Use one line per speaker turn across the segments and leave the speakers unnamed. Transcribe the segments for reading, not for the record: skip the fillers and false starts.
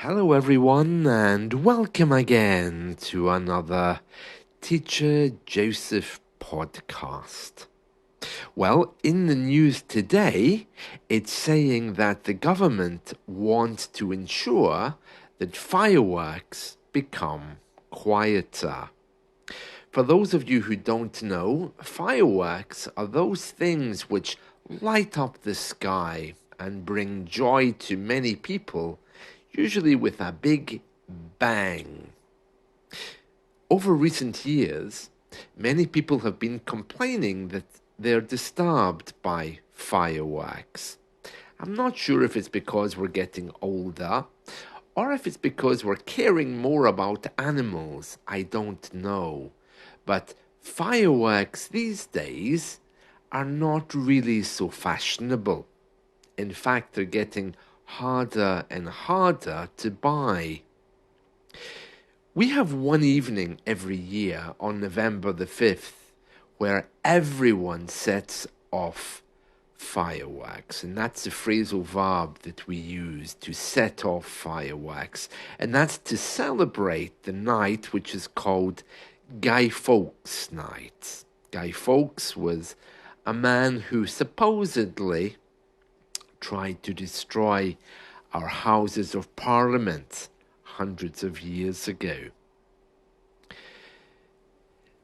Hello, everyone, and welcome again to another Teacher Joseph podcast. Well, in the news today, it's saying that the government wants to ensure that fireworks become quieter. For those of you who don't know, fireworks are those things which light up the sky and bring joy to many people, usually with a big bang. Over recent years, many people have been complaining that they're disturbed by fireworks. I'm not sure if it's because we're getting older or if it's because we're caring more about animals. I don't know. But fireworks these days are not really so fashionable. In fact, they're getting harder and harder to buy. We have one evening every year on November the 5th where everyone sets off fireworks, and that's the phrasal verb that we use, to set off fireworks, and that's to celebrate the night which is called Guy Fawkes Night. Guy Fawkes was a man who supposedly tried to destroy our Houses of Parliament hundreds of years ago.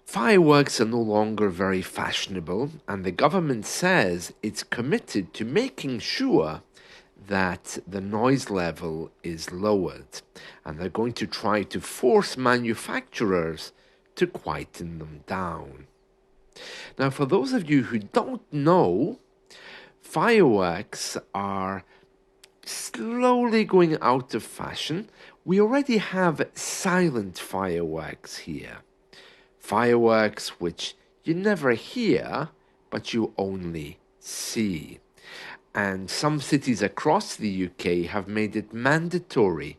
Fireworks are no longer very fashionable, and the government says it's committed to making sure that the noise level is lowered, and they're going to try to force manufacturers to quieten them down. Now, for those of you who don't know, fireworks are slowly going out of fashion. We already have silent fireworks here. Fireworks which you never hear, but you only see. And some cities across the UK have made it mandatory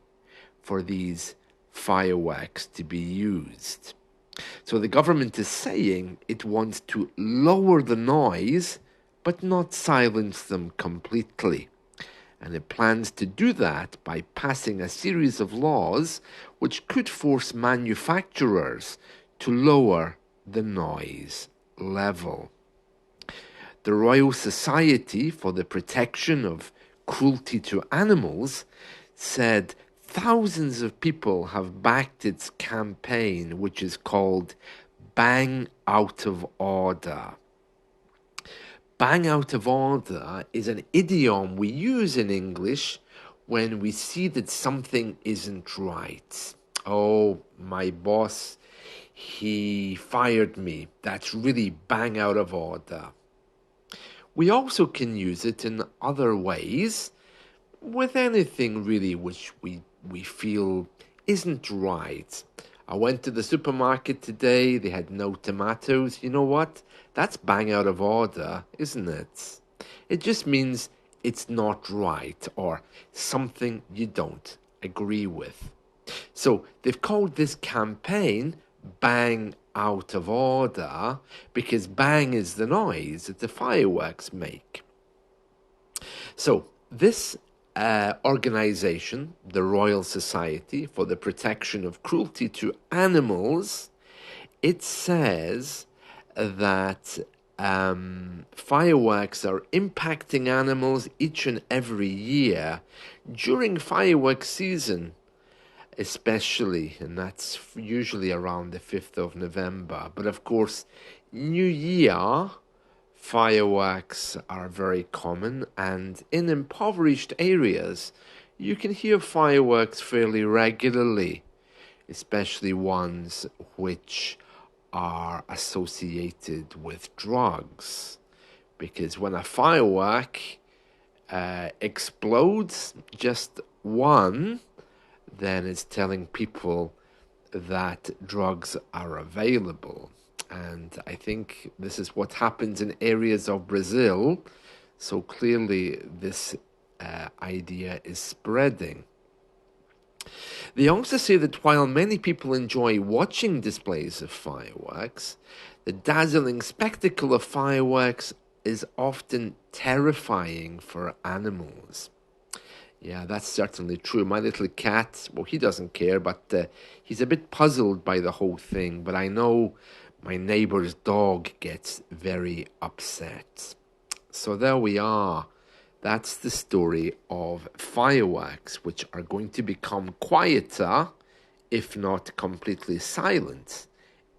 for these fireworks to be used. So the government is saying it wants to lower the noise, but not silence them completely. And it plans to do that by passing a series of laws which could force manufacturers to lower the noise level. The Royal Society for the Protection of Cruelty to Animals said thousands of people have backed its campaign, which is called Bang Out of Order. Bang out of order is an idiom we use in English when we see that something isn't right. Oh, my boss, he fired me. That's really bang out of order. We also can use it in other ways with anything really which we feel isn't right. I went to the supermarket today, they had no tomatoes. You know what? That's bang out of order, isn't it? It just means it's not right or something you don't agree with. So they've called this campaign Bang Out of Order because bang is the noise that the fireworks make. So this organization, the Royal Society for the Protection of Cruelty to Animals, it says that fireworks are impacting animals each and every year during fireworks season, especially, and that's usually around the 5th of November. But of course, New Year fireworks are very common, and in impoverished areas, you can hear fireworks fairly regularly, especially ones which are associated with drugs. Because when a firework explodes, just one, then it's telling people that drugs are available. And I think this is what happens in areas of Brazil. So clearly this idea is spreading. They also say that while many people enjoy watching displays of fireworks, the dazzling spectacle of fireworks is often terrifying for animals. Yeah, that's certainly true. My little cat, well, he doesn't care, but he's a bit puzzled by the whole thing. But I know my neighbor's dog gets very upset. So there we are. That's the story of fireworks, which are going to become quieter, if not completely silent,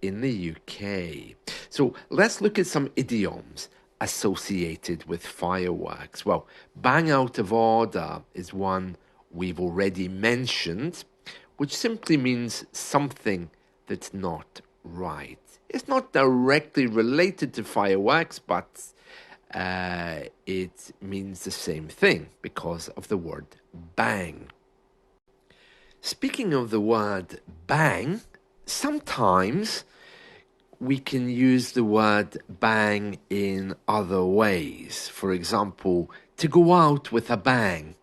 in the UK. So let's look at some idioms associated with fireworks. Well, bang out of order is one we've already mentioned, which simply means something that's not right. It's not directly related to fireworks, but it means the same thing because of the word bang. Speaking of the word bang, sometimes we can use the word bang in other ways. For example, to go out with a bang.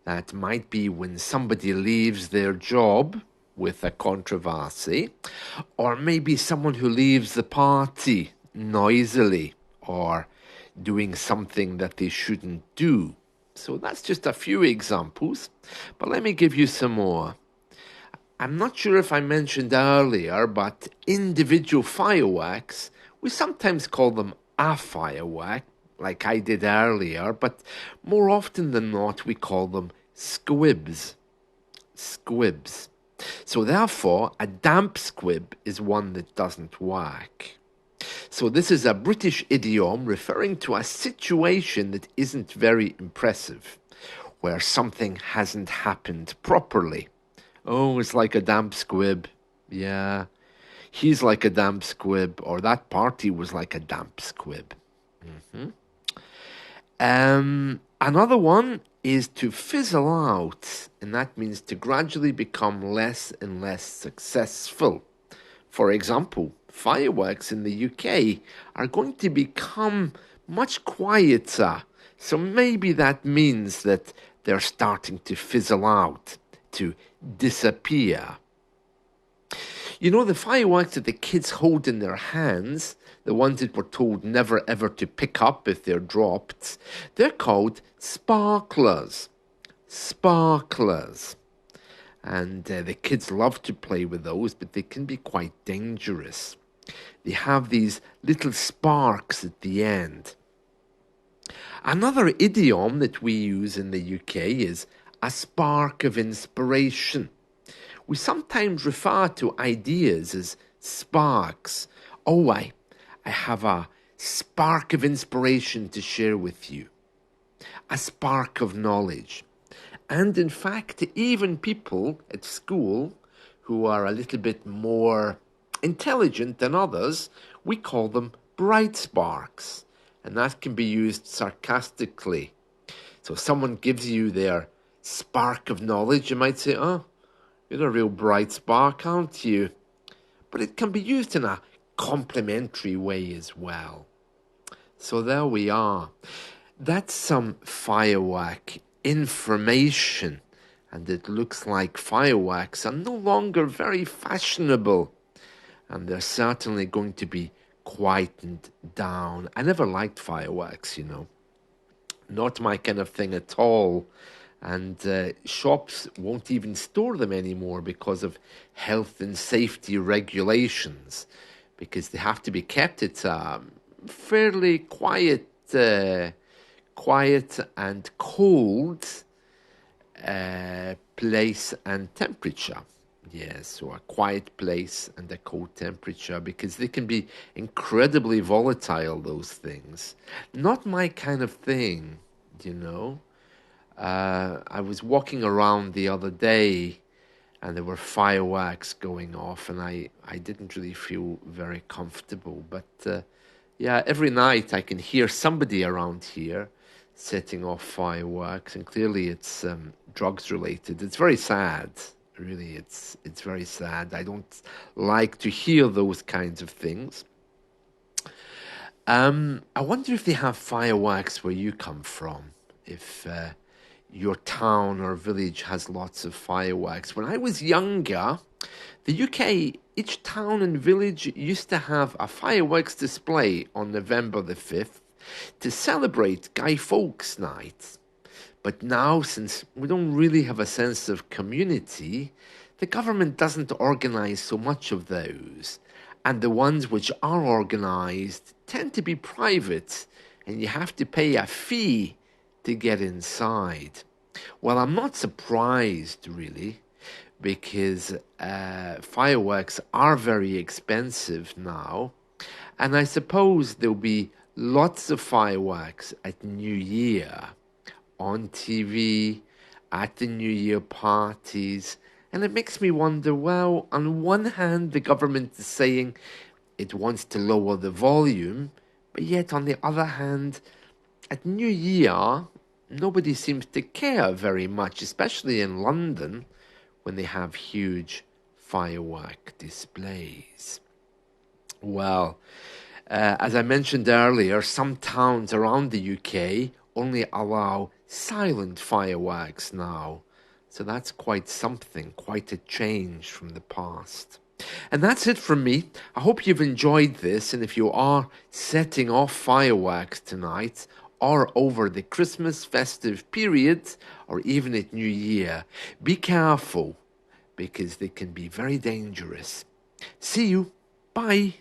That might be when somebody leaves their job with a controversy, or maybe someone who leaves the party noisily or doing something that they shouldn't do. So that's just a few examples, but let me give you some more. I'm not sure if I mentioned earlier, but individual fireworks, we sometimes call them a firework, like I did earlier, but more often than not, we call them squibs. Squibs. So therefore, a damp squib is one that doesn't work. So this is a British idiom referring to a situation that isn't very impressive, where something hasn't happened properly. Oh, it's like a damp squib. Yeah, he's like a damp squib, or that party was like a damp squib. Mhm. Another one is to fizzle out, and that means to gradually become less and less successful. For example, fireworks in the UK are going to become much quieter, so maybe that means that they're starting to fizzle out, to disappear. You know, the fireworks that the kids hold in their hands, the ones that we're told never ever to pick up if they're dropped, they're called sparklers. Sparklers. And the kids love to play with those, but they can be quite dangerous. They have these little sparks at the end. Another idiom that we use in the UK is a spark of inspiration. We sometimes refer to ideas as sparks. Oh, I have a spark of inspiration to share with you, a spark of knowledge. And in fact, even people at school who are a little bit more intelligent than others, we call them bright sparks. And that can be used sarcastically. So if someone gives you their spark of knowledge, you might say, oh, you're a real bright spark, aren't you? But it can be used in a complimentary way as well. So there we are. That's some firework information. And it looks like fireworks are no longer very fashionable. And they're certainly going to be quietened down. I never liked fireworks, Not my kind of thing at all. And shops won't even store them anymore because of health and safety regulations, because they have to be kept at a fairly quiet and cold place and temperature. Yes, so a quiet place and a cold temperature, because they can be incredibly volatile, those things. Not my kind of thing, you know. I was walking around the other day and there were fireworks going off, and I didn't really feel very comfortable. But yeah, every night I can hear somebody around here setting off fireworks, and clearly it's drugs related. It's very sad. Really, it's very sad. I don't like to hear those kinds of things. I wonder if they have fireworks where you come from. If your town or village has lots of fireworks. When I was younger, the UK, each town and village used to have a fireworks display on November the 5th to celebrate Guy Fawkes Night. But now, since we don't really have a sense of community, the government doesn't organize so much of those. And the ones which are organized tend to be private, and you have to pay a fee to get inside. Well, I'm not surprised, really, because fireworks are very expensive now. And I suppose there'll be lots of fireworks at New Year on TV, at the New Year parties. And it makes me wonder, well, on one hand, the government is saying it wants to lower the volume, but yet on the other hand, at New Year, nobody seems to care very much, especially in London, when they have huge firework displays. Well, as I mentioned earlier, some towns around the UK only allow silent fireworks now. So that's quite something, quite a change from the past. And that's it from me. I hope you've enjoyed this, and if you are setting off fireworks tonight, or over the Christmas festive period, or even at New Year, be careful, because they can be very dangerous. See you. Bye.